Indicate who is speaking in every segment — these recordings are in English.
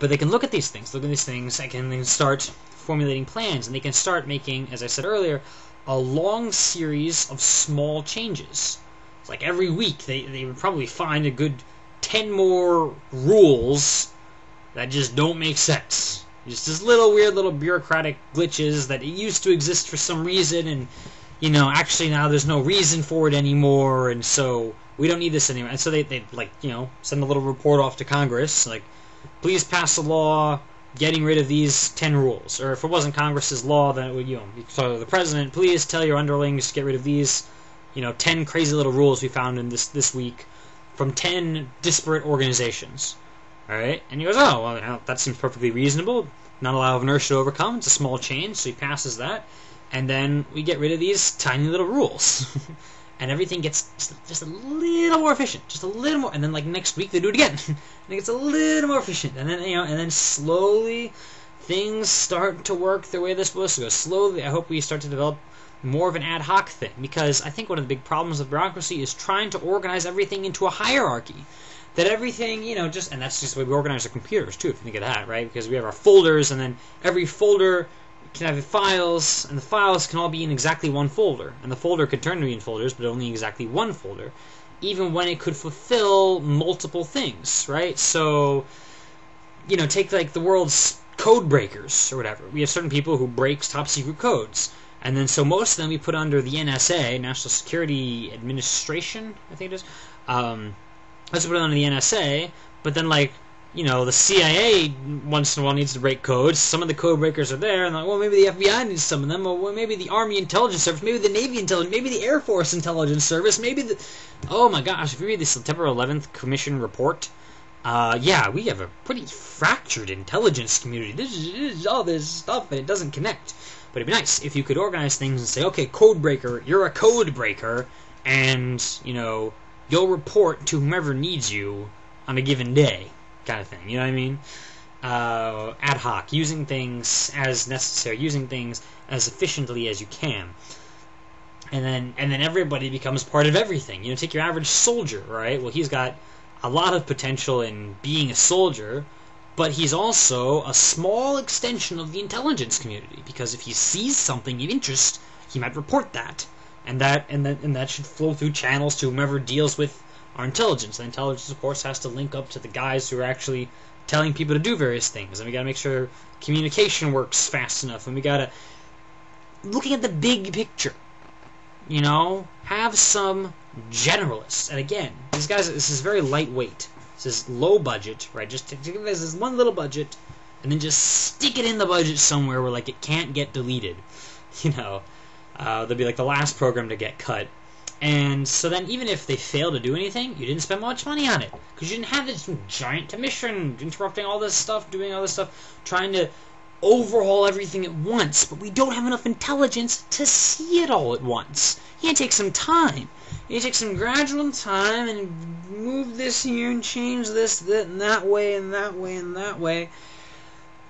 Speaker 1: But they can look at these things, they can start formulating plans, and they can start making, as I said earlier, a long series of small changes. It's like every week they would probably find a good 10 more rules that just don't make sense. Just this little weird little bureaucratic glitches that used to exist for some reason, and actually now there's no reason for it anymore, and so we don't need this anymore. And so they send a little report off to Congress, like, please pass a law getting rid of these 10 rules. Or if it wasn't Congress's law, then it would, so the president, please tell your underlings to get rid of these, 10 crazy little rules we found in this week from 10 disparate organizations. Alright? And he goes, oh, well, that seems perfectly reasonable. Not a lot of inertia to overcome. It's a small change, so he passes that. And then we get rid of these tiny little rules. And everything gets just a little more efficient. Just a little more. And then, like, next week they do it again. And it gets a little more efficient. And then, and then slowly things start to work the way they're supposed to go. Slowly, I hope we start to develop more of an ad hoc thing. Because I think one of the big problems of bureaucracy is trying to organize everything into a hierarchy. That everything, and that's just the way we organize our computers, too, if you think of that, right? Because we have our folders, and then every folder can have files, and the files can all be in exactly one folder. And the folder could turn to be in folders, but only exactly one folder, even when it could fulfill multiple things, right? So, take, like, the world's code breakers, or whatever. We have certain people who breaks top-secret codes. And then, so most of them we put under the NSA, National Security Administration, I think it is. Let's put it under the NSA, but then, like, the CIA once in a while needs to break codes. Some of the code breakers are there, and like, well, maybe the FBI needs some of them, or well, maybe the Army Intelligence Service, maybe the Navy Intelligence, maybe the Air Force Intelligence Service, maybe the... Oh my gosh, if you read the September 11th Commission report, yeah, we have a pretty fractured intelligence community. This is all this stuff, and it doesn't connect. But it'd be nice if you could organize things and say, okay, code breaker, you're a code breaker, and, you'll report to whomever needs you on a given day, kind of thing. You know what I mean? Ad hoc, using things as necessary, using things as efficiently as you can, and then everybody becomes part of everything. Take your average soldier, right? Well, he's got a lot of potential in being a soldier, but he's also a small extension of the intelligence community, because if he sees something of interest, he might report that. And that should flow through channels to whomever deals with our intelligence. The intelligence, of course, has to link up to the guys who are actually telling people to do various things. And we gotta make sure communication works fast enough. And we gotta... Looking at the big picture, have some generalists. And again, these guys, this is very lightweight. This is low budget, right? Just take this one little budget, and then just stick it in the budget somewhere where, like, it can't get deleted. They'll be like the last program to get cut. And so then even if they fail to do anything, you didn't spend much money on it. Because you didn't have this giant commission interrupting all this stuff, doing all this stuff, trying to overhaul everything at once. But we don't have enough intelligence to see it all at once. You need to take some time. You need to take some gradual time and move this here and change this, that, and that way, and that way, and that way,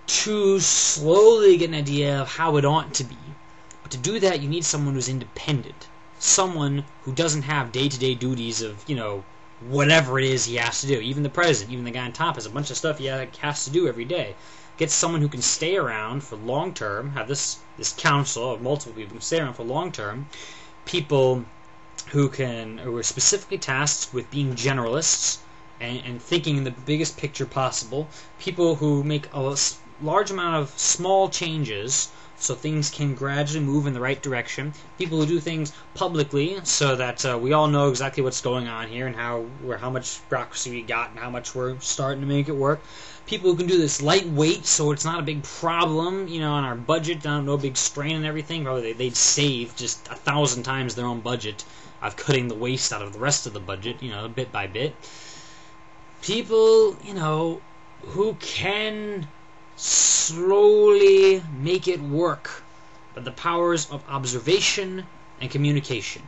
Speaker 1: to slowly get an idea of how it ought to be. But to do that, you need someone who's independent. Someone who doesn't have day-to-day duties of, whatever it is he has to do. Even the president, even the guy on top has a bunch of stuff he has to do every day. Get someone who can stay around for long-term, have this council of multiple people who can stay around for long-term, people who are specifically tasked with being generalists and thinking in the biggest picture possible, people who make a large amount of small changes so things can gradually move in the right direction. People who do things publicly so that we all know exactly what's going on here and how much bureaucracy we got and how much we're starting to make it work. People who can do this lightweight so it's not a big problem, on our budget, no big strain and everything. Probably they'd save just 1,000 times their own budget of cutting the waste out of the rest of the budget, bit by bit. People, who can slowly make it work, but the powers of observation and communication,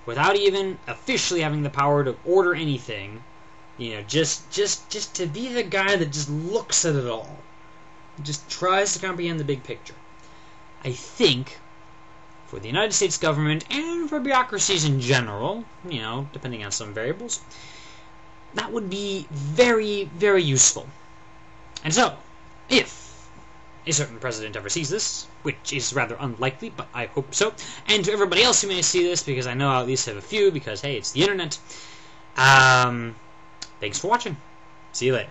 Speaker 1: without even officially having the power to order anything, just to be the guy that just looks at it all, just tries to comprehend the big picture. I think for the United States government and for bureaucracies in general, depending on some variables, that would be very, very useful. And so, if a certain president ever sees this, which is rather unlikely, but I hope so. And to everybody else who may see this, because I know I at least have a few, because, hey, it's the internet. Thanks for watching. See you later.